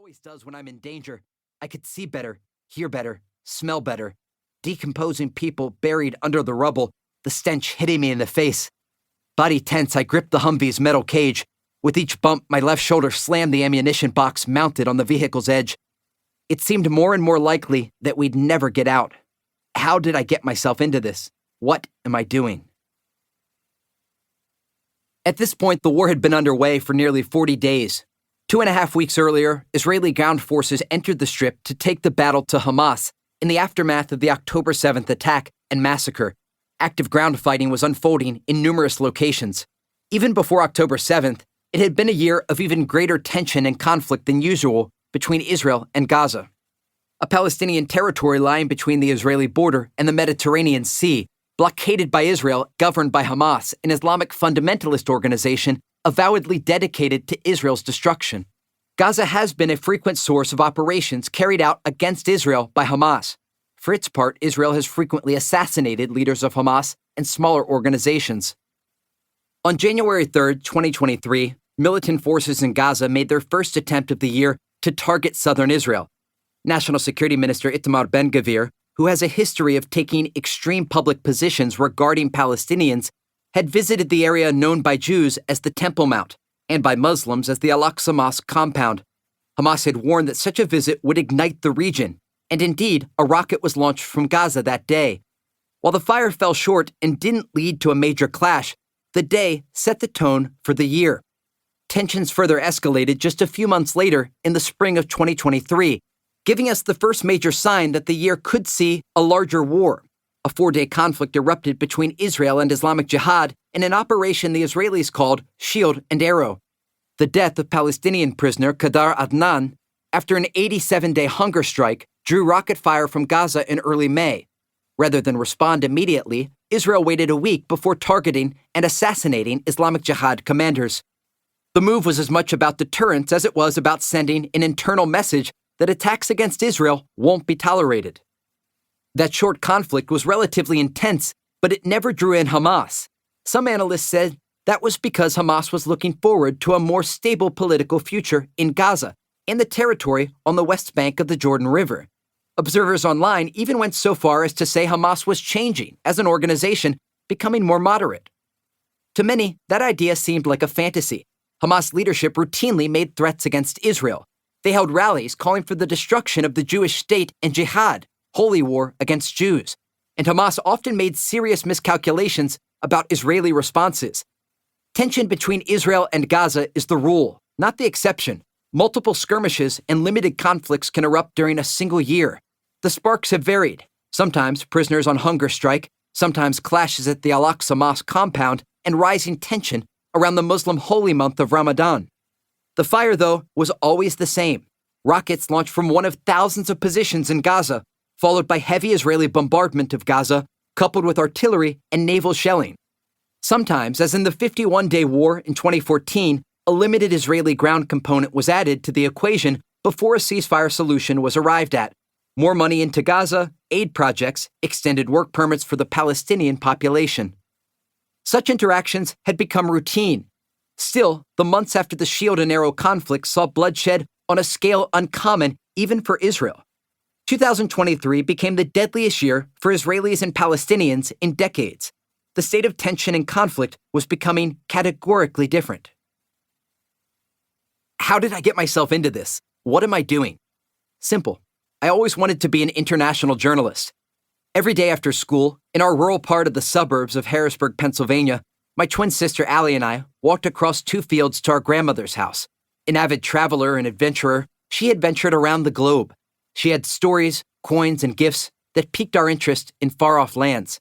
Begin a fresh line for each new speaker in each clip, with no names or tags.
always does when I'm in danger. I could see better, hear better, smell better. Decomposing people buried under the rubble, the stench hitting me in the face. Body tense, I gripped the Humvee's metal cage. With each bump, my left shoulder slammed the ammunition box mounted on the vehicle's edge. It seemed more and more likely that we'd never get out. How did I get myself into this? What am I doing? At this point, the war had been underway for nearly 40 days. 2.5 weeks earlier, Israeli ground forces entered the Strip to take the battle to Hamas in the aftermath of the October 7th attack and massacre. Active ground fighting was unfolding in numerous locations. Even before October 7th, it had been a year of even greater tension and conflict than usual between Israel and Gaza. A Palestinian territory lying between the Israeli border and the Mediterranean Sea, blockaded by Israel, governed by Hamas, an Islamic fundamentalist organization avowedly dedicated to Israel's destruction. Gaza has been a frequent source of operations carried out against Israel by Hamas. For its part, Israel has frequently assassinated leaders of Hamas and smaller organizations. On January 3, 2023, militant forces in Gaza made their first attempt of the year to target southern Israel. National Security Minister Itamar Ben-Gvir, who has a history of taking extreme public positions regarding Palestinians, had visited the area known by Jews as the Temple Mount and by Muslims as the Al-Aqsa Mosque compound. Hamas had warned that such a visit would ignite the region, and indeed, a rocket was launched from Gaza that day. While the fire fell short and didn't lead to a major clash, the day set the tone for the year. Tensions further escalated just a few months later in the spring of 2023, giving us the first major sign that the year could see a larger war. A 4-day conflict erupted between Israel and Islamic Jihad in an operation the Israelis called Shield and Arrow. The death of Palestinian prisoner Qadar Adnan, after an 87-day hunger strike, drew rocket fire from Gaza in early May. Rather than respond immediately, Israel waited a week before targeting and assassinating Islamic Jihad commanders. The move was as much about deterrence as it was about sending an internal message that attacks against Israel won't be tolerated. That short conflict was relatively intense, but it never drew in Hamas. Some analysts said that was because Hamas was looking forward to a more stable political future in Gaza and the territory on the west bank of the Jordan River. Observers online even went so far as to say Hamas was changing as an organization, becoming more moderate. To many, that idea seemed like a fantasy. Hamas leadership routinely made threats against Israel. They held rallies calling for the destruction of the Jewish state and jihad, holy war against Jews. And Hamas often made serious miscalculations about Israeli responses. Tension between Israel and Gaza is the rule, not the exception. Multiple skirmishes and limited conflicts can erupt during a single year. The sparks have varied. Sometimes prisoners on hunger strike, sometimes clashes at the Al-Aqsa Mosque compound, and rising tension around the Muslim holy month of Ramadan. The fire, though, was always the same. Rockets launched from one of thousands of positions in Gaza, followed by heavy Israeli bombardment of Gaza, coupled with artillery and naval shelling. Sometimes, as in the 51-day war in 2014, a limited Israeli ground component was added to the equation before a ceasefire solution was arrived at. More money into Gaza, aid projects, extended work permits for the Palestinian population. Such interactions had become routine. Still, the months after the Shield and Arrow conflict saw bloodshed on a scale uncommon even for Israel. 2023 became the deadliest year for Israelis and Palestinians in decades. The state of tension and conflict was becoming categorically different. How did I get myself into this? What am I doing? Simple. I always wanted to be an international journalist. Every day after school, in our rural part of the suburbs of Harrisburg, Pennsylvania, my twin sister Allie and I walked across 2 fields to our grandmother's house. An avid traveler and adventurer, she had ventured around the globe. She had stories, coins, and gifts that piqued our interest in far-off lands.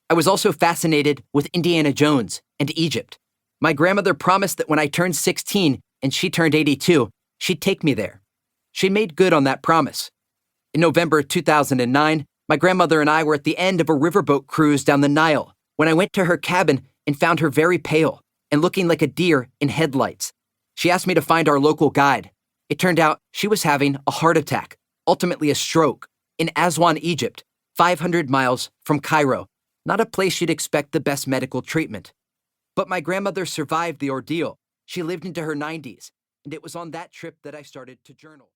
I was also fascinated with Indiana Jones and Egypt. My grandmother promised that when I turned 16 and she turned 82, she'd take me there. She made good on that promise. In November 2009, my grandmother and I were at the end of a riverboat cruise down the Nile when I went to her cabin and found her very pale and looking like a deer in headlights. She asked me to find our local guide. It turned out she was having a heart attack, ultimately a stroke, in Aswan, Egypt, 500 miles from Cairo, not a place you'd expect the best medical treatment. But my grandmother survived the ordeal. She lived into her 90s, and it was on that trip that I started to journal.